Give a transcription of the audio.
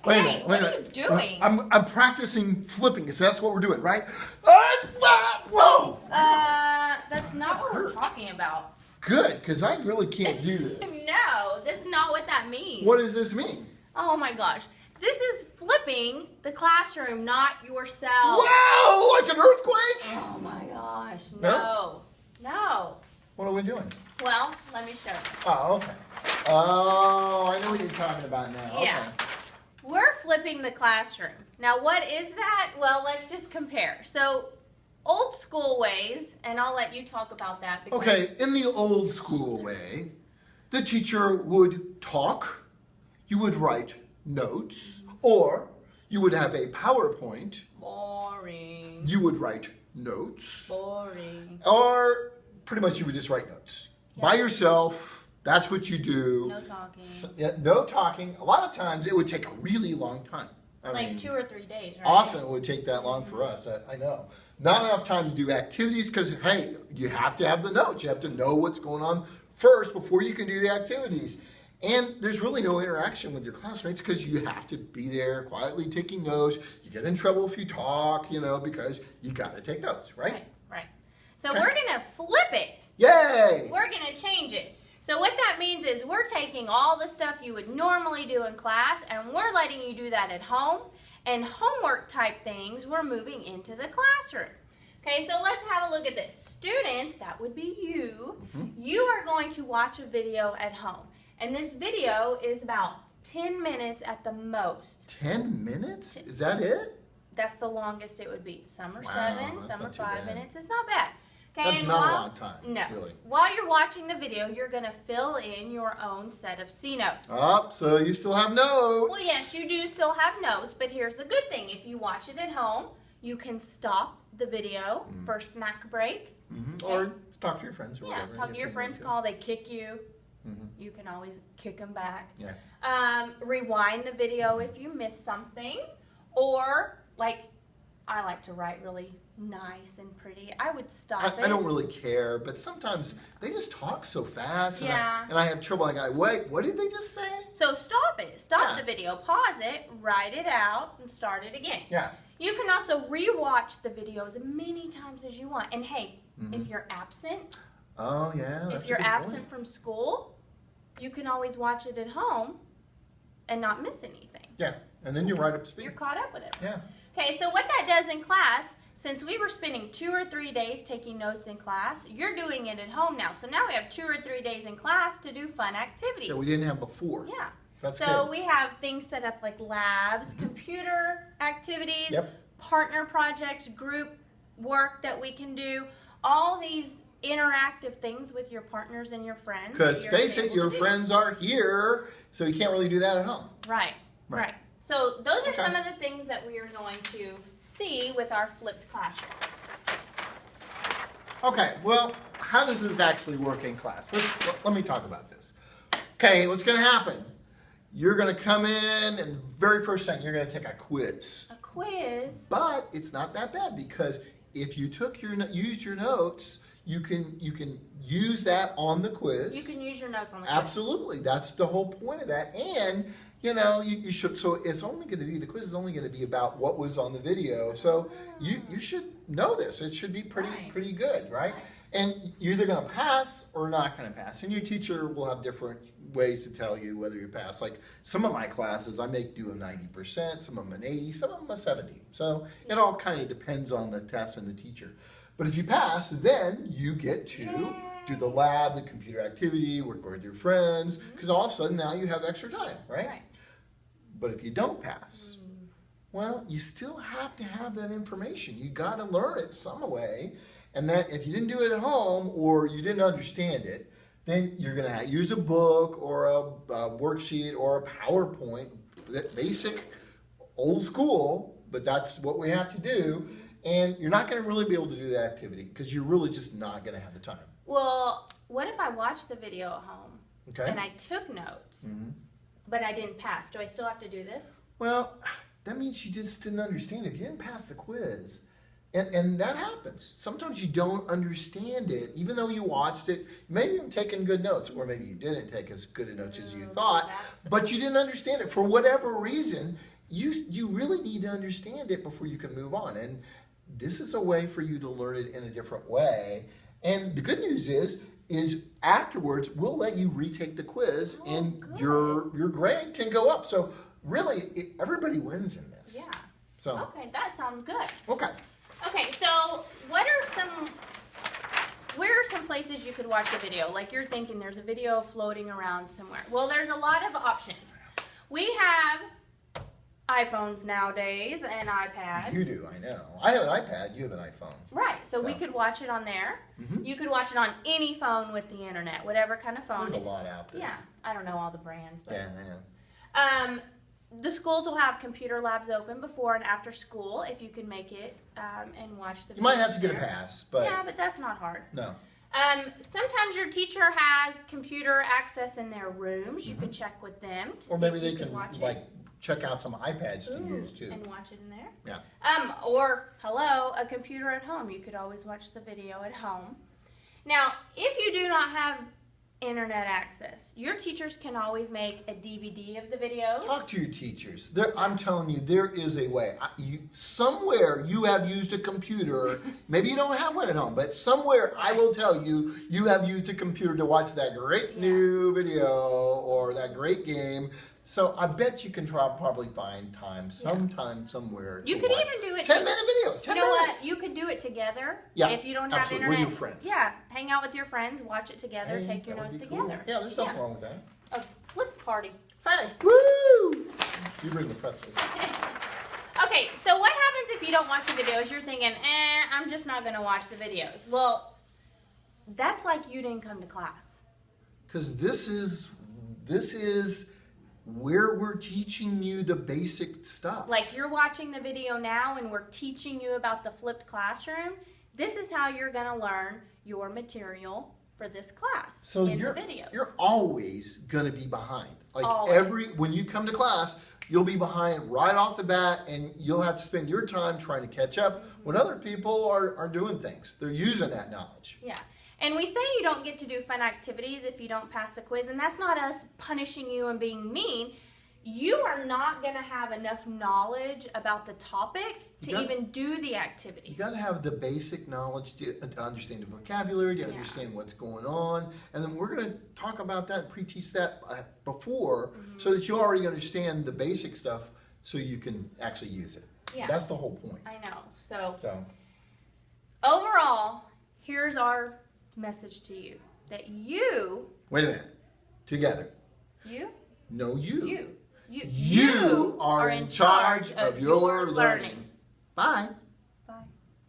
Wait a Hey, minute, what wait a are you minute. doing? I'm practicing flipping, so that's what we're doing, right? Whoa! That's not what we're talking about. Good, because I really can't do this. No, that's not what that means. What does this mean? Oh my gosh. This is flipping the classroom, not yourself. Whoa! Like an earthquake? Oh my gosh. No. No. What are we doing? Well, let me show you. Oh, okay. Oh, I know what you're talking about now. Yeah. Okay. We're flipping the classroom. Now, what is that? Well, let's just compare. So, old school ways, and I'll let you talk about that. Because Okay, in the old school way, the teacher would talk, you would write notes, or you would have a PowerPoint, Boring. you would write notes, Boring. or pretty much you would just write notes. Yeah. By yourself, that's what you do. No talking. No talking. A lot of times it would take a really long time. I Like mean, 2 or 3 days, right? often it would take that long for us, I know. Not enough time to do activities because, hey, you have to have the notes. You have to know what's going on first before you can do the activities. And there's really no interaction with your classmates because you have to be there quietly taking notes. You get in trouble if you talk, because you got to take notes, right? Right, right. So Okay. we're going to flip it. Yay! We're going to change it. So what that means is we're taking all the stuff you would normally do in class and we're letting you do that at home. And homework type things we're moving into the classroom. Okay, so let's have a look at this. Students, that would be you, you are going to watch a video at home. And this video is about 10 minutes at the most. 10 minutes? Is that it? That's the longest it would be. Some are Wow, 7, that's some are not too 5 bad. minutes. It's not bad. Okay, That's and not a while- long time, No. really. While you're watching the video, you're going to fill in your own set of C notes. Oh, so you still have notes. Well, yes, you do still have notes, but here's the good thing. If you watch it at home, you can stop the video for a snack break. Or talk to your friends or Yeah, whatever. talk to your friends, Yeah. call, they kick you. You can always kick them back. Yeah. Rewind the video if you miss something. Or, like, I like to write really nice and pretty. I would stop it. I don't really care, but sometimes they just talk so fast, and, Yeah. I have trouble. Like, wait, what did they just say? So stop it. Stop Yeah. the video. Pause it. Write it out and start it again. Yeah. You can also rewatch the video as many times as you want. And hey, if you're absent, Oh, yeah. That's if you're a good absent point. from school, you can always watch it at home and not miss anything. Yeah, and then you're right up to speed. You're caught up with it. Yeah. Okay, so what that does in class, since we were spending 2 or 3 days taking notes in class, you're doing it at home now. So now we have 2 or 3 days in class to do fun activities. That we didn't have before. Yeah. That's So good. we have things set up like labs, computer activities, Yep. partner projects, group work that we can do, all these interactive things with your partners and your friends. Because that you're face it, able your to do. friends are here, so you can't really do that at home. Right, Right. right. So those are Okay. some of the things that we are going to see with our flipped classroom. Okay, well, how does this actually work in class? Let me talk about this. Okay, what's going to happen? You're going to come in, and the very first thing, you're going to take a quiz. A quiz. But it's not that bad because if you used your notes, you can use that on the quiz. You can use your notes on the quiz. Absolutely, that's the whole point of that. And you should. So it's only going to be the quiz is only going to be about what was on the video. So you should know this. It should be Right. pretty good, right? And you're either going to pass or not going to pass. And your teacher will have different ways to tell you whether you pass. Like some of my classes, I make do a 90%, some of them an 80, some of them a 70. So it all kind of depends on the test and the teacher. But if you pass, then you get to do the lab, the computer activity, work with your friends, because all of a sudden now you have extra time, right? Right. But if you don't pass, well, you still have to have that information. You got to learn it some way. And that if you didn't do it at home or you didn't understand it, then you're going to use a book or a worksheet or a PowerPoint, that basic old school, but that's what we have to do. And you're not going to really be able to do that activity because you're really just not going to have the time. Well, what if I watched the video at home Okay? and I took notes, but I didn't pass? Do I still have to do this? Well, that means you just didn't understand it. You didn't pass the quiz. And that happens. Sometimes you don't understand it, even though you watched it. Maybe you've taken good notes, or maybe you didn't take as good a notes as you thought, that's the but you didn't understand it for whatever reason. you really need to understand it before you can move on. And this is a way for you to learn it in a different way. And the good news is afterwards we'll let you retake the quiz, and good. your grade can go up. So really, everybody wins in this. Yeah. So Okay, that sounds good. okay. Okay, so where are some places you could watch a video? Like you're thinking there's a video floating around somewhere. Well, there's a lot of options. We have iPhones nowadays and iPads. You do, I know. I have an iPad. You have an iPhone. Right, so we could watch it on there. Mhm. You could watch it on any phone with the internet, whatever kind of phone. There's a lot out there. Yeah, I don't know all the brands, but Yeah, I know. the schools will have computer labs open before and after school if you can make it and watch the. You might have to get a there. pass, but Yeah, but that's not hard. no. Sometimes your teacher has computer access in their rooms. You could check with them to Or see maybe if they you can watch like it. check out some iPads to use too. And watch it in there. Yeah. Or hello, a computer at home. You could always watch the video at home. Now, if you do not have internet access, your teachers can always make a DVD of the videos. Talk to your teachers. I'm telling you, there is a way. Somewhere you have used a computer. Maybe you don't have one at home, but somewhere I will tell you, you have used a computer to watch that great new video or that great game. So I bet you can probably find time sometime somewhere. You to could watch. even do it. 10-minute video. 10 You know minutes. what? You could do it together. Yeah, If you don't have absolutely. internet. With your friends. Yeah. Hang out with your friends, watch it together, Hey, take your that would notes be cool. together. Yeah, there's nothing wrong with that. A flip party. Hey, woo! You bring the pretzels. Okay, so what happens if you don't watch the videos? You're thinking, I'm just not going to watch the videos. Well, that's like you didn't come to class. Because this is where we're teaching you the basic stuff. Like you're watching the video now and we're teaching you about the flipped classroom. This is how you're going to learn your material for this class so in the videos. you're always going to be behind. Like Always. when you come to class, you'll be behind right off the bat, and you'll have to spend your time trying to catch up when other people are doing things. They're using that knowledge. Yeah. And we say you don't get to do fun activities if you don't pass the quiz, and that's not us punishing you and being mean. You are not going to have enough knowledge about the topic to even do the You activity. got to have the basic knowledge to understand the vocabulary, to understand what's going on, and then we're going to talk about that and pre-teach that before, so that you already understand the basic stuff, so you can actually use it. Yeah. That's the whole point. I know. So So overall, here's our message to you. That you... wait a minute. Together. You? No, you. You. You are in charge of your learning. Bye.